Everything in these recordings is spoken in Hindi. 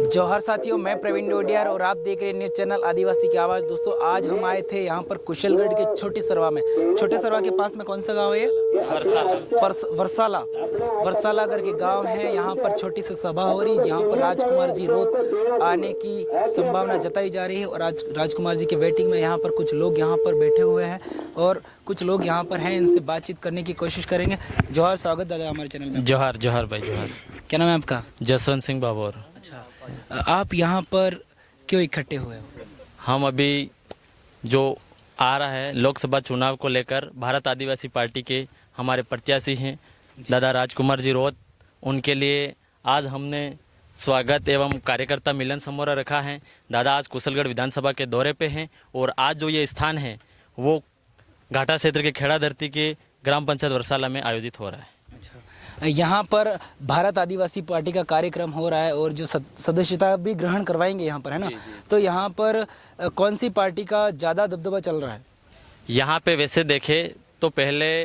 जौहर साथियों, मैं प्रवीण डोडियार और आप देख रहे हैं न्यूज़ चैनल आदिवासी की आवाज़। दोस्तों, आज हम आए थे यहाँ पर कुशलगढ़ के छोटी सरवा में। छोटे सरवा के पास में कौन सा गांव है ये? वर्साला। वर्साला करके गांव है। यहाँ पर छोटी सी सभा हो रही है, यहाँ पर राजकुमार जी रोज आने की संभावना जताई जा रही है। और आज राजकुमार जी के वेटिंग में यहाँ पर कुछ लोग यहाँ पर बैठे हुए हैं और कुछ लोग यहाँ पर हैं, इनसे बातचीत करने की कोशिश करेंगे। जौहर, स्वागत दादा हमारे चैनल में। जौहर जौहर भाई जौहर। क्या नाम है आपका? जसवंत सिंह बाबोर। अच्छा, आप यहाँ पर क्यों इकट्ठे हुए हो? हम अभी जो आ रहा है लोकसभा चुनाव को लेकर भारत आदिवासी पार्टी के हमारे प्रत्याशी हैं दादा राजकुमार जी रोत, उनके लिए आज हमने स्वागत एवं कार्यकर्ता मिलन समारोह रखा है। दादा आज कुशलगढ़ विधानसभा के दौरे पे हैं और आज जो ये स्थान है वो घाटा क्षेत्र के खेड़ा धरती के ग्राम पंचायत वर्साला में आयोजित हो रहा है। यहाँ पर भारत आदिवासी पार्टी का कार्यक्रम हो रहा है और जो सदस्यता भी ग्रहण करवाएंगे यहाँ पर, है ना? तो यहाँ पर कौन सी पार्टी का ज़्यादा दबदबा चल रहा है? यहाँ पे वैसे देखे तो पहले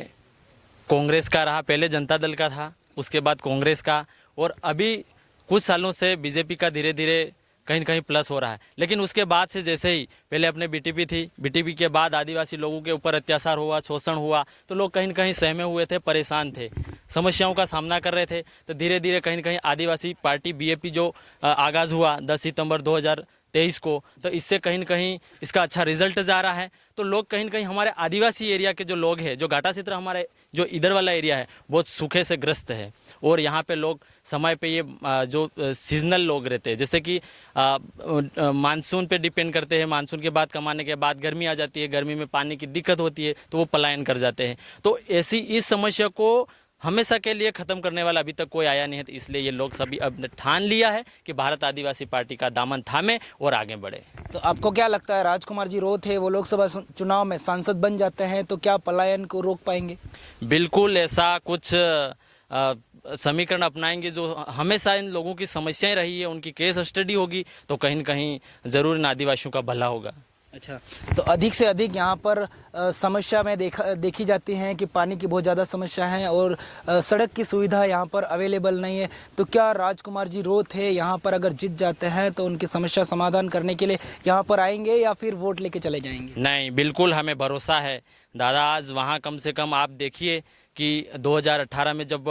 कांग्रेस का रहा, पहले जनता दल का था, उसके बाद कांग्रेस का, और अभी कुछ सालों से बीजेपी का धीरे धीरे कहीं न कहीं प्लस हो रहा है। लेकिन उसके बाद से जैसे ही पहले अपने बीटीपी थी, बीटीपी के बाद आदिवासी लोगों के ऊपर अत्याचार हुआ, शोषण हुआ, तो लोग कहीं न कहीं सहमे हुए थे, परेशान थे, समस्याओं का सामना कर रहे थे। तो धीरे धीरे कहीं न कहीं आदिवासी पार्टी बीएपी जो आगाज़ हुआ 10 सितंबर 2023 को, तो इससे कहीं न कहीं इसका अच्छा रिजल्ट जा रहा है। तो लोग कहीं न कहीं हमारे आदिवासी एरिया के जो लोग हैं, जो घाटा क्षेत्र हमारे जो इधर वाला एरिया है बहुत सूखे से ग्रस्त है, और यहाँ पे लोग समय पे ये जो सीजनल लोग रहते हैं, जैसे कि मानसून पे डिपेंड करते हैं, मानसून के बाद कमाने के बाद गर्मी आ जाती है, गर्मी में पानी की दिक्कत होती है तो वो पलायन कर जाते हैं। तो ऐसी इस समस्या को हमेशा के लिए ख़त्म करने वाला अभी तक कोई आया नहीं है। तो इसलिए ये लोग सभी अब ठान लिया है कि भारत आदिवासी पार्टी का दामन थामे और आगे बढ़े। तो आपको क्या लगता है, राजकुमार जी रोत है वो लोकसभा चुनाव में सांसद बन जाते हैं तो क्या पलायन को रोक पाएंगे? बिल्कुल ऐसा कुछ समीकरण अपनाएंगे जो हमेशा इन लोगों की समस्याएं रही है, उनकी केस स्टडी होगी तो कहीं न कहीं ज़रूर इन आदिवासियों का भला होगा। अच्छा, तो अधिक से अधिक यहाँ पर समस्या में देखी जाती है कि पानी की बहुत ज़्यादा समस्या है और सड़क की सुविधा यहाँ पर अवेलेबल नहीं है। तो क्या राजकुमार जी रोत है यहाँ पर अगर जीत जाते हैं तो उनकी समस्या समाधान करने के लिए यहाँ पर आएंगे या फिर वोट लेके चले जाएंगे? नहीं, बिल्कुल हमें भरोसा है दादा। आज वहाँ कम से कम आप देखिए कि 2018 में जब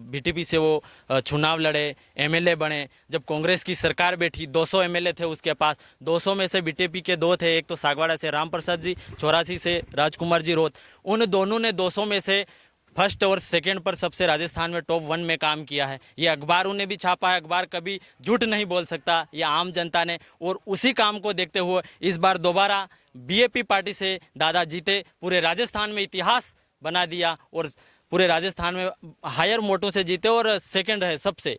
बीटीपी से वो चुनाव लड़े, एमएलए बने, जब कांग्रेस की सरकार बैठी 200 एमएलए थे उसके पास, 200 में से बीटीपी के 2 थे, एक तो सागवाड़ा से राम प्रसाद जी, 84 से राजकुमार जी रोत। उन दोनों ने 200 में से फर्स्ट और सेकंड पर सबसे राजस्थान में टॉप 1 में काम किया है। ये अखबारों ने भी छापा है, अखबार कभी झूठ नहीं बोल सकता, ये आम जनता ने। और उसी काम को देखते हुए इस बार दोबारा बीएपी पार्टी से दादा जीते, पूरे राजस्थान में इतिहास बना दिया और पूरे राजस्थान में हायर वोटों से जीते और सेकंड रहे सबसे।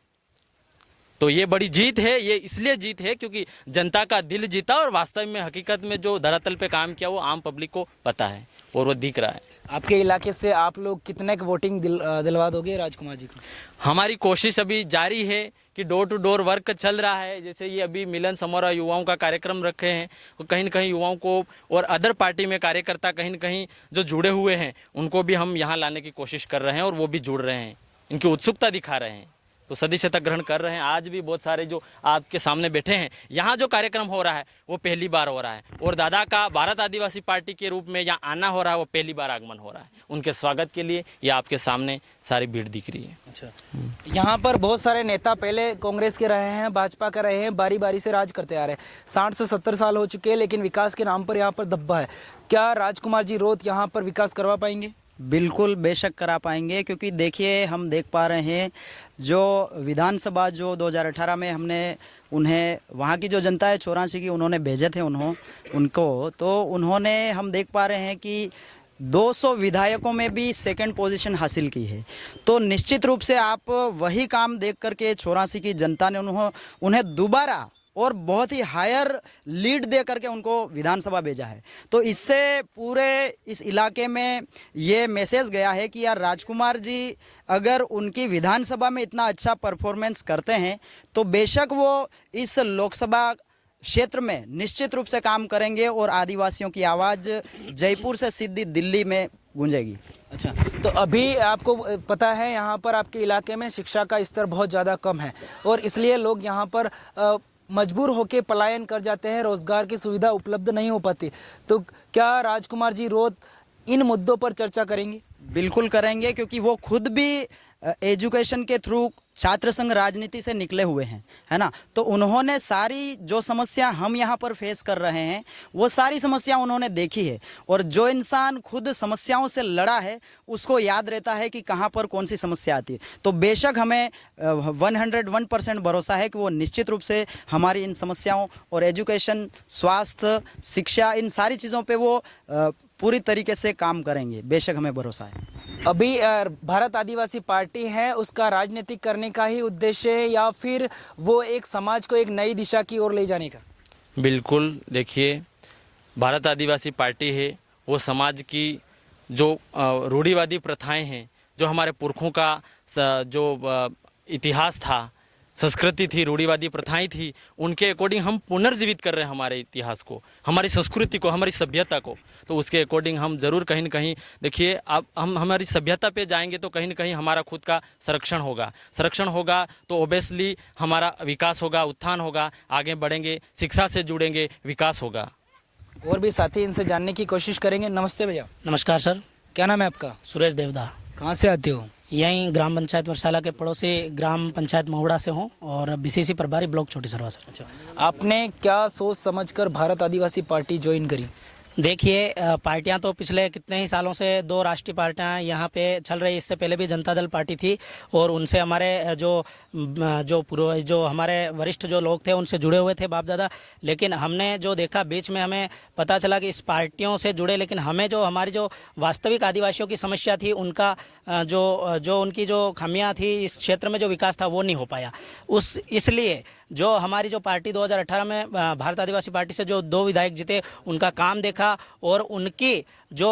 तो ये बड़ी जीत है। ये इसलिए जीत है क्योंकि जनता का दिल जीता और वास्तव में हकीकत में जो धरातल पे काम किया वो आम पब्लिक को पता है और वो दिख रहा है। आपके इलाके से आप लोग कितने वोटिंग दिलवा दोगे राजकुमार जी को? हमारी कोशिश अभी जारी है कि डोर टू डोर वर्क चल रहा है। जैसे ये अभी मिलन समारोह युवाओं का कार्यक्रम रखे हैं, कहीं न कहीं युवाओं को और अदर पार्टी में कार्यकर्ता कहीं न कहीं जो जुड़े हुए हैं उनको भी हम यहाँ लाने की कोशिश कर रहे हैं और वो भी जुड़ रहे हैं, इनकी उत्सुकता दिखा रहे हैं, तो सदस्यता ग्रहण कर रहे हैं। आज भी बहुत सारे जो आपके सामने बैठे हैं, यहाँ जो कार्यक्रम हो रहा है वो पहली बार हो रहा है और दादा का भारत आदिवासी पार्टी के रूप में यहाँ आना हो रहा है, वो पहली बार आगमन हो रहा है। उनके स्वागत के लिए ये आपके सामने सारी भीड़ दिख रही है। अच्छा, यहाँ पर बहुत सारे नेता पहले कांग्रेस के रहे हैं, भाजपा के रहे हैं, बारी बारी से राज करते आ रहे हैं। 60 से 70 साल हो चुके हैं, लेकिन विकास के नाम पर यहाँ पर धब्बा है। क्या राजकुमार जी रोत यहाँ पर विकास करवा पाएंगे? बिल्कुल बेशक करा पाएंगे, क्योंकि देखिए हम देख पा रहे हैं जो विधानसभा जो 2018 में हमने उन्हें वहाँ की जो जनता है 84 की उन्होंने भेजे थे उनको, तो उन्होंने हम देख पा रहे हैं कि 200 विधायकों में भी सेकंड पोजीशन हासिल की है। तो निश्चित रूप से आप वही काम देख करके 84 की जनता ने उन्हें दोबारा और बहुत ही हायर लीड दे करके उनको विधानसभा भेजा है। तो इससे पूरे इस इलाके में ये मैसेज गया है कि यार राजकुमार जी अगर उनकी विधानसभा में इतना अच्छा परफॉर्मेंस करते हैं तो बेशक वो इस लोकसभा क्षेत्र में निश्चित रूप से काम करेंगे और आदिवासियों की आवाज़ जयपुर से सीधी दिल्ली में गूंजेगी। अच्छा, तो अभी आपको पता है यहाँ पर आपके इलाके में शिक्षा का स्तर बहुत ज़्यादा कम है और इसलिए लोग यहाँ पर मजबूर होकर पलायन कर जाते हैं, रोजगार की सुविधा उपलब्ध नहीं हो पाती। तो क्या राजकुमार जी रोज इन मुद्दों पर चर्चा करेंगे? बिल्कुल करेंगे, क्योंकि वो खुद भी एजुकेशन के थ्रू छात्र संघ राजनीति से निकले हुए हैं, है ना। तो उन्होंने सारी जो समस्या हम यहाँ पर फेस कर रहे हैं वो सारी समस्या उन्होंने देखी है, और जो इंसान खुद समस्याओं से लड़ा है उसको याद रहता है कि कहाँ पर कौन सी समस्या आती है। तो बेशक हमें 101% भरोसा है कि वो निश्चित रूप से हमारी इन समस्याओं और एजुकेशन, स्वास्थ्य, शिक्षा, इन सारी चीज़ों पे वो पूरी तरीके से काम करेंगे, बेशक हमें भरोसा है। अभी भारत आदिवासी पार्टी है, उसका राजनीतिक करने का ही उद्देश्य है या फिर वो एक समाज को एक नई दिशा की ओर ले जाने का? बिल्कुल, देखिए, भारत आदिवासी पार्टी है वो समाज की जो रूढ़िवादी प्रथाएं हैं, जो हमारे पुरखों का जो इतिहास था, संस्कृति थी, रूढ़िवादी प्रथाएं थी, उनके अकॉर्डिंग हम पुनर्जीवित कर रहे हैं हमारे इतिहास को, हमारी संस्कृति को, हमारी सभ्यता को। तो उसके अकॉर्डिंग हम ज़रूर कहीं न कहीं, देखिए, अब हम हमारी सभ्यता पे जाएंगे तो कहीं न कहीं हमारा खुद का संरक्षण होगा तो ओबियसली हमारा विकास होगा, उत्थान होगा, आगे बढ़ेंगे, शिक्षा से जुड़ेंगे, विकास होगा। और भी साथी इनसे जानने की कोशिश करेंगे। नमस्ते भैया। नमस्कार सर। क्या नाम है आपका? सुरेश देवदा। कहाँ से आते हो? यहीं ग्राम पंचायत वर्षाला के पड़ोसी ग्राम पंचायत महुड़ा से हूँ और बीसीसी प्रभारी ब्लॉक छोटी सरवा सर। अच्छा, आपने क्या सोच समझकर भारत आदिवासी पार्टी ज्वाइन करी? देखिए, पार्टियां तो पिछले कितने ही सालों से 2 राष्ट्रीय पार्टियां यहाँ पे चल रही। इससे पहले भी जनता दल पार्टी थी और उनसे हमारे जो हमारे वरिष्ठ जो लोग थे उनसे जुड़े हुए थे बाप दादा। लेकिन हमने जो देखा बीच में, हमें पता चला कि इस पार्टियों से जुड़े, लेकिन हमें जो हमारी जो वास्तविक आदिवासियों की समस्या थी, उनका जो उनकी जो खामियाँ थी, इस क्षेत्र में जो विकास था वो नहीं हो पाया। इसलिए जो हमारी जो पार्टी 2018 में भारत आदिवासी पार्टी से जो 2 विधायक जीते, उनका काम देखा और उनकी जो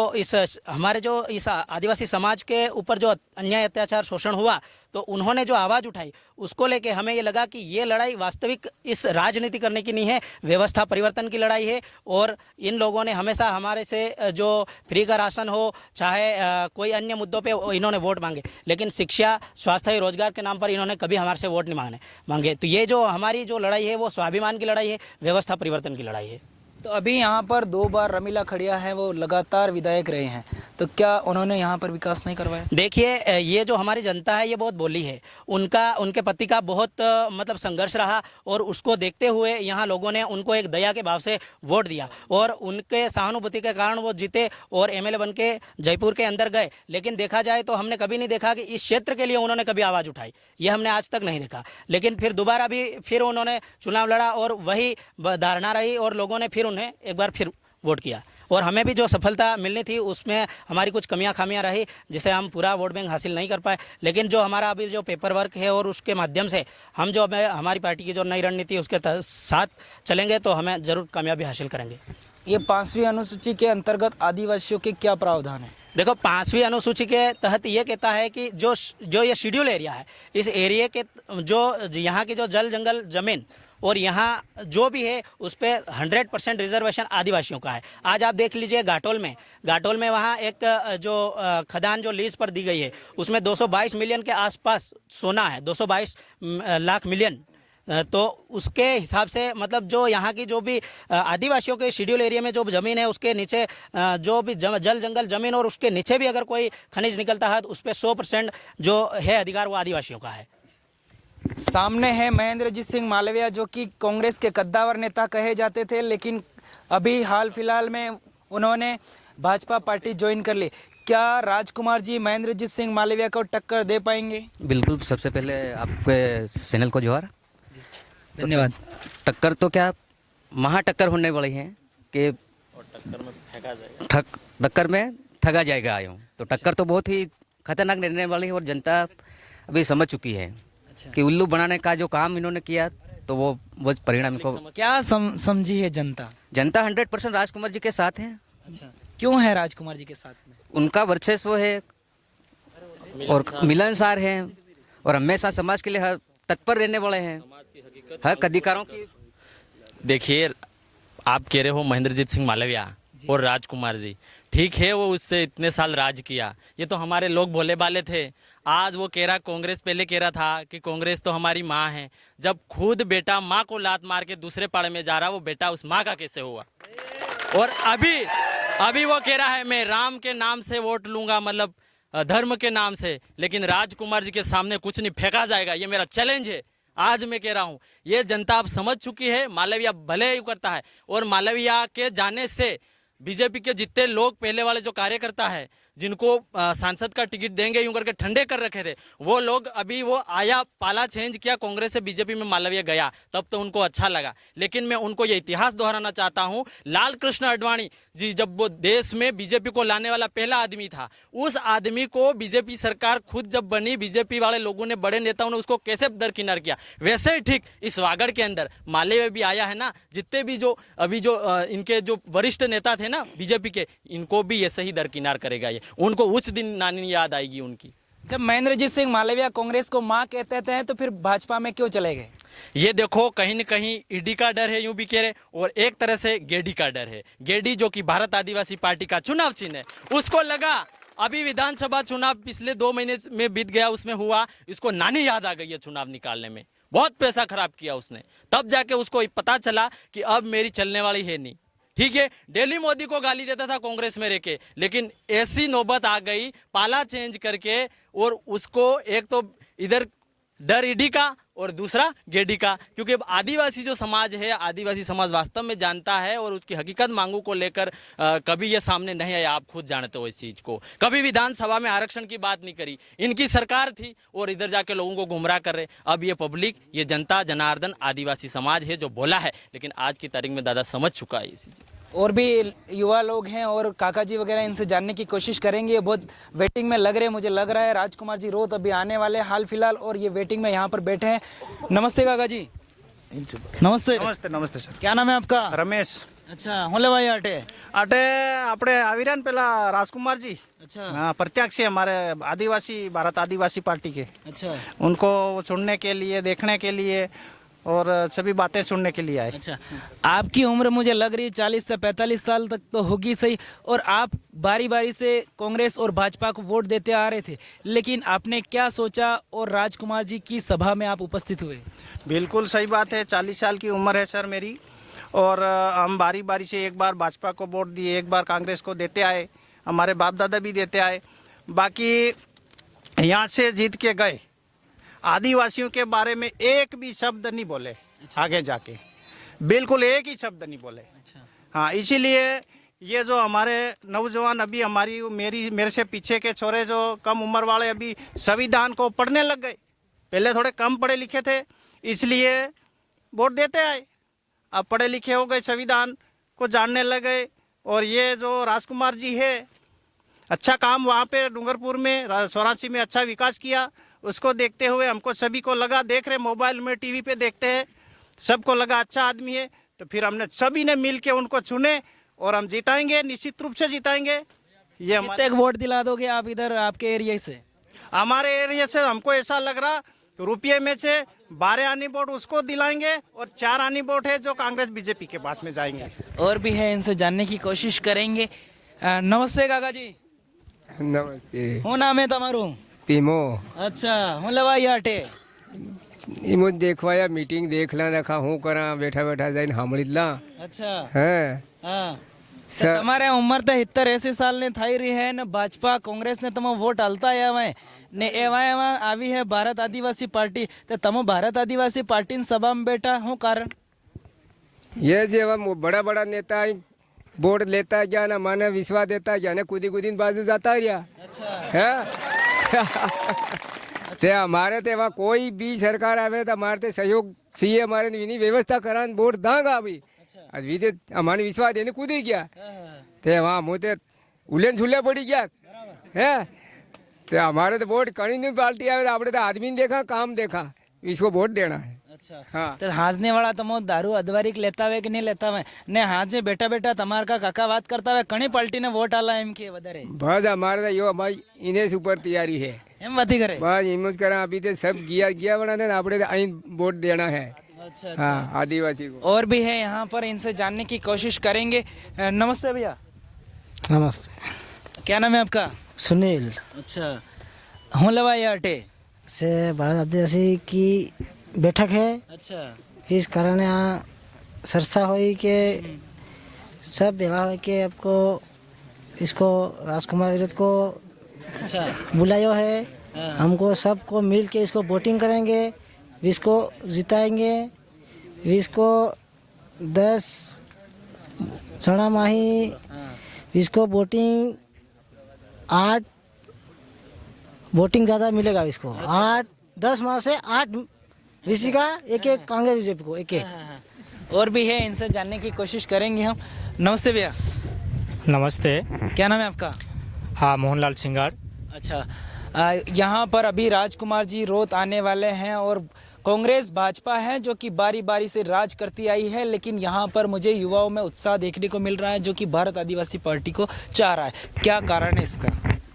हमारे जो इस आदिवासी समाज के ऊपर जो अन्याय, अत्याचार, शोषण हुआ, तो उन्होंने जो आवाज़ उठाई उसको लेके हमें ये लगा कि ये लड़ाई वास्तविक इस राजनीति करने की नहीं है, व्यवस्था परिवर्तन की लड़ाई है। और इन लोगों ने हमेशा हमारे से जो फ्री का राशन हो, चाहे कोई अन्य मुद्दों पे इन्होंने वोट मांगे, लेकिन शिक्षा, स्वास्थ्य, रोजगार के नाम पर इन्होंने कभी हमारे से वोट नहीं मांगे। तो ये जो हमारी जो लड़ाई है वो स्वाभिमान की लड़ाई है, व्यवस्था परिवर्तन की लड़ाई है। तो अभी यहाँ पर 2 बार रमीला खड़िया हैं, वो लगातार विधायक रहे हैं, तो क्या उन्होंने यहाँ पर विकास नहीं करवाया? देखिए, ये जो हमारी जनता है ये बहुत बोली है, उनके पति का बहुत मतलब संघर्ष रहा और उसको देखते हुए यहाँ लोगों ने उनको एक दया के भाव से वोट दिया और उनके सहानुभूति के कारण वो जीते और एमएलए बन के जयपुर के अंदर गए। लेकिन देखा जाए तो हमने कभी नहीं देखा कि इस क्षेत्र के लिए उन्होंने कभी आवाज़ उठाई, ये हमने आज तक नहीं देखा। लेकिन फिर दोबारा भी फिर उन्होंने चुनाव लड़ा और वही धारणा रही और लोगों ने फिर उन्हें एक बार फिर वोट किया और हमें भी जो सफलता मिलनी थी उसमें हमारी कुछ खामियां रही, जिसे हम पूरा वोट बैंक हासिल नहीं कर पाए। लेकिन जो हमारा अभी जो पेपर वर्क है और उसके माध्यम से हम जो हमारी पार्टी की जो नई रणनीति उसके साथ चलेंगे तो हमें ज़रूर कामयाबी हासिल करेंगे। ये 5वीं अनुसूची के अंतर्गत आदिवासियों के क्या प्रावधान है? देखो, 5वीं अनुसूची के तहत ये कहता है कि जो ये शेड्यूल एरिया है, इस एरिया के जो यहाँ की जो जल जंगल जमीन और यहाँ जो भी है उस पर 100% रिजर्वेशन आदिवासियों का है। आज आप देख लीजिए घाटोल में वहाँ एक जो खदान जो लीज पर दी गई है उसमें 222 मिलियन के आसपास सोना है, 222 लाख मिलियन। तो उसके हिसाब से मतलब जो यहाँ की जो भी आदिवासियों के शेड्यूल एरिया में जो ज़मीन है उसके नीचे जो भी जल जंगल ज़मीन और उसके नीचे भी अगर कोई खनिज निकलता है तो उस पर 100% जो है अधिकार वो आदिवासियों का है। सामने है महेंद्रजीत सिंह मालवीया, जो कि कांग्रेस के कद्दावर नेता कहे जाते थे, लेकिन अभी हाल फिलहाल में उन्होंने भाजपा पार्टी ज्वाइन कर ली। क्या राजकुमार जी महेंद्रजीत सिंह मालवीया को टक्कर दे पाएंगे? बिल्कुल। सबसे पहले आपके चैनल को जोहार, धन्यवाद। टक्कर तो क्या महा टक्कर होने वाली है कि टक्कर में ठगा जाएगा आयो, तो टक्कर तो बहुत ही खतरनाक रहने वाली है और जनता अभी समझ चुकी है कि उल्लू बनाने का जो काम इन्होंने किया तो वो परिणाम को क्या समझी है जनता? जनता 100% राजकुमार जी के साथ है। अच्छा, क्यों है राजकुमार जी के साथ में? उनका वर्चस्व है और मिलनसार है और हमेशा समाज के लिए तत्पर रहने वाले हैं, हक अधिकारों की। देखिए, आप कह रहे हो महेंद्रजीत सिंह मालवीया और राजकुमार जी, ठीक है, वो उससे इतने साल राज किया, ये तो हमारे लोग भोले भाले थे। आज वो कह रहा, कांग्रेस पहले कह रहा था कि कांग्रेस तो हमारी माँ है, जब खुद बेटा माँ को लात मार के दूसरे पाड़े में जा रहा, वो बेटा उस माँ का कैसे हुआ? और अभी वो कह रहा है मैं राम के नाम से वोट लूंगा, मतलब धर्म के नाम से, लेकिन राजकुमार जी के सामने कुछ नहीं फेंका जाएगा, ये मेरा चैलेंज है। आज मैं कह रहा हूं, ये जनता अब समझ चुकी है, मालविया भले ही करता है, और मालविया के जाने से बीजेपी के जितने लोग पहले वाले जो कार्यकर्ता है, जिनको सांसद का टिकट देंगे यूं करके ठंडे कर रखे थे, वो लोग अभी वो आया, पाला चेंज किया, कांग्रेस से बीजेपी में मालवीय गया, तब तो उनको अच्छा लगा। लेकिन मैं उनको ये इतिहास दोहराना चाहता हूं, लाल कृष्ण आडवाणी जी जब वो देश में बीजेपी को लाने वाला पहला आदमी था, उस आदमी को बीजेपी सरकार खुद जब बनी, बीजेपी वाले लोगों ने, बड़े नेताओं ने उसको कैसे दरकिनार किया, वैसे ही ठीक इस वागड़ के अंदर मालवीय भी आया है ना। जितने भी जो अभी जो इनके जो वरिष्ठ नेता थे ना बीजेपी के, इनको भी ऐसे ही दरकिनार करेगा ये, उनको उस दिन नानी याद आएगी उनकी। जब महेंद्रजीत सिंह मालविया कांग्रेस को मां कहते थे, तो फिर भाजपा में क्यों चले गए? ये देखो, कहीं न कहीं ईडी का डर है, यूं भी कह रहे, और एक तरह से गेडी का डर है। गेडी जो कि भारत आदिवासी पार्टी का चुनाव चिन्ह है, उसको लगा अभी विधानसभा चुनाव पिछले 2 महीने में बीत गया, उसमें हुआ, इसको नानी याद आ गई है चुनाव निकालने में, बहुत पैसा खराब किया उसने, तब जाके उसको पता चला कि अब मेरी चलने वाली है नहीं। ठीक है, दिल्ली मोदी को गाली देता था कांग्रेस में रहके, लेकिन ऐसी नौबत आ गई पाला चेंज करके, और उसको एक तो इधर डर ईडी का और दूसरा गेडी का, क्योंकि अब आदिवासी जो समाज है, आदिवासी समाज वास्तव में जानता है और उसकी हकीकत मांगों को लेकर कभी ये सामने नहीं आया। आप खुद जानते हो इस चीज को, कभी विधानसभा में आरक्षण की बात नहीं करी, इनकी सरकार थी, और इधर जाके लोगों को गुमराह कर रहे। अब ये पब्लिक, ये जनता जनार्दन आदिवासी समाज है जो बोला है, लेकिन आज की तारीख में दादा समझ चुका है ये चीज़। और भी युवा लोग हैं और काका जी वगैरह, इनसे जानने की कोशिश करेंगे। ये बहुत वेटिंग में लग रहे हैं, मुझे लग रहा है राजकुमार जी रोत अभी आने वाले हाल फिलहाल, और ये वेटिंग में यहाँ पर बैठे हैं। नमस्ते काका जी। नमस्ते। नमस्ते नमस्ते सर। क्या नाम है आपका? रमेश। अच्छा, होले भाई आटे આપણે આવીર્યા ને પેલા રાજકુમાર जी। अच्छा। हाँ, प्रत्यक्ष है हमारे आदिवासी, भारत आदिवासी पार्टी के। अच्छा उनको सुनने के लिए, देखने के लिए और सभी बातें सुनने के लिए आए। अच्छा, आपकी उम्र मुझे लग रही है 40 से 45 साल तक तो होगी सही, और आप बारी बारी से कांग्रेस और भाजपा को वोट देते आ रहे थे, लेकिन आपने क्या सोचा और राजकुमार जी की सभा में आप उपस्थित हुए? बिल्कुल सही बात है, 40 साल की उम्र है सर मेरी, और हम बारी बारी से एक बार भाजपा को वोट दिए, एक बार कांग्रेस को देते आए, हमारे बाप दादा भी देते आए। बाकी यहाँ से जीत के गए, आदिवासियों के बारे में एक भी शब्द नहीं बोले। अच्छा। आगे जाके बिल्कुल एक ही शब्द नहीं बोले। अच्छा। हाँ, इसीलिए ये जो हमारे नौजवान अभी मेरे से पीछे के छोरे जो कम उम्र वाले अभी संविधान को पढ़ने लग गए, पहले थोड़े कम पढ़े लिखे थे इसलिए वोट देते आए, अब पढ़े लिखे हो गए, संविधान को जानने लगे। और ये जो राजकुमार जी है, अच्छा काम वहाँ पे डूंगरपुर में, सोरांसी में अच्छा विकास किया, उसको देखते हुए हमको सभी को लगा, देख रहे मोबाइल में, टीवी पे देखते हैं, सबको लगा अच्छा आदमी है, तो फिर हमने सभी ने मिल के उनको चुने, और हम जिताएंगे, निश्चित रूप से जिताएंगे। ये कितने वोट दिला दोगे आप इधर आपके एरिया से? हमारे एरिया से हमको ऐसा लग रहा, रुपये में से 12 आनी वोट उसको दिलाएंगे, और 4 आनी वोट है जो कांग्रेस बीजेपी के पास में जाएंगे। और भी है, इनसे जानने की कोशिश करेंगे। नमस्ते काका जी। नमस्ते। શું નામ है તમારું? पीमो। अच्छा, હું લેવા આટે? इमो देखवाया मीटिंग देख ला, देखा हूँ करा, बैठा बैठा जाइन સાંભળી લા। अच्छा हैं हाँ, સર તમારે ઉંમર તો 70-80 સાલ ની થઈ રહી है ને, भाजपा कांग्रेस ने તમે વોટ આલતા આવ્યા ને, એમાં આવી है भारत आदिवासी पार्टी, तो તમે भारत आदिवासी पार्टी ની સભામાં બેઠા, શું કારણ? ये जेवा बड़ा बड़ा नेता वोट लेता गया ना, माने विश्वास देता गया ना, कूदी कूदी बाजू जाता रहा। है ते हमारे ते वहाँ कोई भी सरकार आवे तो हमारे ते सहयोग सीए हमारे विनी व्यवस्था करा, वोट दांगा अभी अभी ते हमारे विश्वास देने कूदी गया, ते वहाँ मुझे उलन छुले पड़ी गया है। तो हमारे तो वोट कहीं नहीं पार्टी आवे, आपने तो आदमी ने देखा, काम देखा, इसको वोट देना है। अच्छा हाँ, तो हाजने वाला तमो दारू अधवारीक लेता हुए कि नहीं लेता हुए ने, हाथ में बेटा बेटा तमार का काका बात करता हुए कणी पार्टी ने वोट आला एम के वदरे? बस हमारे तो यो भाई इन्हें सुपर तैयारी है, एम बाती करे बस इमोज करा, अभी तो सब गया बना ने, आपने तो अहीं वोट देना है। अच्छा हाँ, आदिवासी को। और भी है यहाँ पर, इनसे जानने की कोशिश करेंगे। नमस्ते भैया। नमस्ते। क्या नाम है आपका? सुनील अच्छा, हों लवा या अटे? से भारत आदिवासी की बैठक है, अच्छा, इस कारण यहाँ चर्चा हुई कि सब मिला हुआ कि आपको इसको राजकुमार विरोध को अच्छा, बुलायो है। हाँ। हमको सबको मिल के इसको वोटिंग करेंगे, इसको जिताएंगे, इसको 10 जना माही इसको वोटिंग 8 वोटिंग ज़्यादा मिलेगा इसको। 8-10 माह से 8 ऋषि का एक कांग्रेस बीजेपी को एक और भी है, इनसे जानने की कोशिश करेंगे हम। नमस्ते भैया, नमस्ते। क्या नाम है आपका? हाँ, मोहनलाल सिंगार। अच्छा, यहाँ पर अभी राजकुमार जी रोत आने वाले हैं और कांग्रेस भाजपा है जो कि बारी बारी से राज करती आई है, लेकिन यहाँ पर मुझे युवाओं में उत्साह देखने को मिल रहा है जो कि भारत आदिवासी पार्टी को चाह रहा है। क्या कारण है इसका?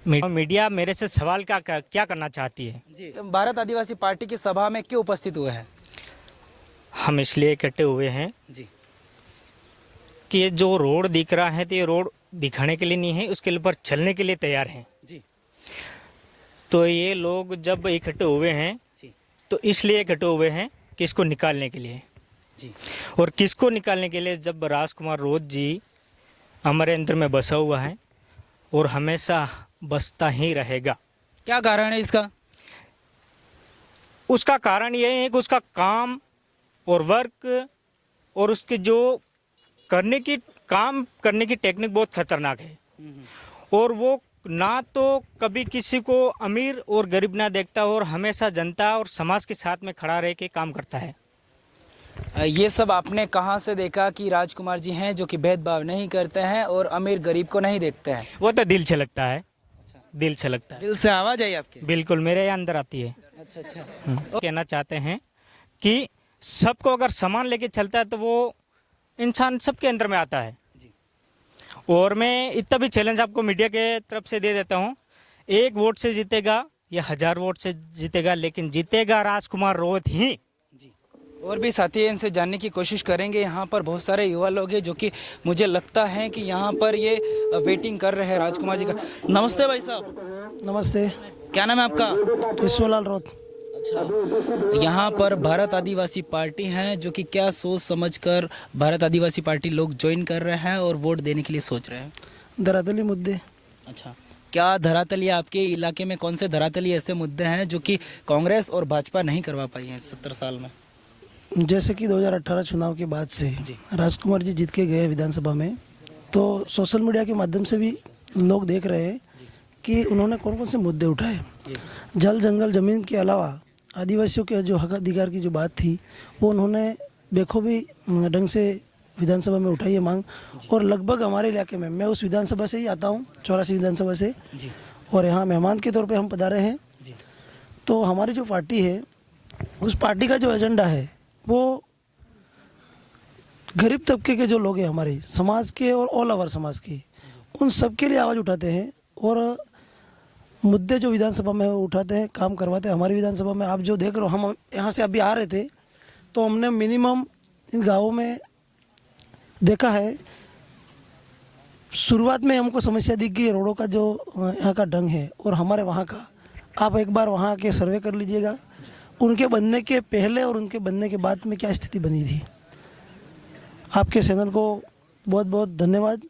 मीडिया मेरे से सवाल क्या करना चाहती है? जी, भारत आदिवासी पार्टी की सभा में क्यों उपस्थित हुए हैं? हम इसलिए इकट्ठे हुए हैं जी, कि ये जो रोड दिख रहा है तो ये रोड दिखाने के लिए नहीं है, उसके ऊपर चलने के लिए तैयार हैं। जी, तो ये लोग जब इकट्ठे हुए हैं जी, तो इसलिए इकट्ठे हुए हैं कि इसको निकालने के लिए। जी, और किसको निकालने के लिए? जब राजकुमार रोध जी हमारे अंदर में बसा हुआ है और हमेशा बसता ही रहेगा। क्या कारण है इसका? उसका कारण ये है कि उसका काम और वर्क और उसके जो काम करने की टेक्निक बहुत खतरनाक है। और वो ना तो कभी किसी को अमीर और गरीब ना देखता और हमेशा जनता और समाज के साथ में खड़ा रह के काम करता है। ये सब आपने कहाँ से देखा कि राजकुमार जी हैं जो कि भेदभाव नहीं करते हैं और अमीर गरीब को नहीं देखते हैं? वो तो दिल छलकता है, दिल छलकता है। दिल से आवाज आई आपके? बिल्कुल मेरे अंदर आती है। अच्छा, अच्छा, कहना चाहते हैं कि सबको अगर सामान लेके चलता है तो वो इंसान सबके अंदर में आता है। और मैं इतना भी चैलेंज आपको मीडिया के तरफ से दे देता हूँ, 1 वोट से जीतेगा या 1000 वोट से जीतेगा, लेकिन जीतेगा राजकुमार रोध ही। और भी साथी हैं, इनसे जानने की कोशिश करेंगे। यहाँ पर बहुत सारे युवा लोग हैं जो कि मुझे लगता है कि यहाँ पर ये वेटिंग कर रहे हैं राजकुमार जी का। नमस्ते भाई साहब। नमस्ते। क्या नाम है आपका? ईश्वरलाल रोध। अच्छा, यहाँ पर भारत आदिवासी पार्टी है जो कि क्या सोच समझकर भारत आदिवासी पार्टी लोग ज्वाइन कर रहे हैं और वोट देने के लिए सोच रहे हैं? धरातली मुद्दे। अच्छा, क्या धरातली आपके इलाके में कौन से धरातली ऐसे मुद्दे हैं जो कि कांग्रेस और भाजपा नहीं करवा पाई हैं 70 साल में? जैसे कि 2018 चुनाव के बाद से राजकुमार जी जीत के गए विधानसभा में, तो सोशल मीडिया के माध्यम से भी लोग देख रहे हैं कि उन्होंने कौन कौन से मुद्दे उठाए। जल जंगल जमीन के अलावा आदिवासियों के जो हक अधिकार की जो बात थी वो उन्होंने बेखूबी ढंग से विधानसभा में उठाई है मांग। और लगभग हमारे इलाके में, मैं उस विधानसभा से ही आता हूँ, 84 विधानसभा से, और यहाँ मेहमान के तौर पे हम पधारे हैं। तो हमारी जो पार्टी है उस पार्टी का जो एजेंडा है वो गरीब तबके के जो लोग हैं हमारे समाज के और ऑल ओवर समाज के, उन सब के लिए आवाज़ उठाते हैं और मुद्दे जो विधानसभा में उठाते हैं, काम करवाते हैं। हमारी विधानसभा में आप जो देख रहे हो, हम यहाँ से अभी आ रहे थे तो हमने मिनिमम इन गाँवों में देखा है, शुरुआत में हमको समस्या दिख गई रोडों का जो यहाँ का ढंग है और हमारे वहाँ का। आप एक बार वहाँ के सर्वे कर लीजिएगा, उनके बनने के पहले और उनके बनने के बाद में क्या स्थिति बनी थी। आपके चैनल को बहुत बहुत धन्यवाद।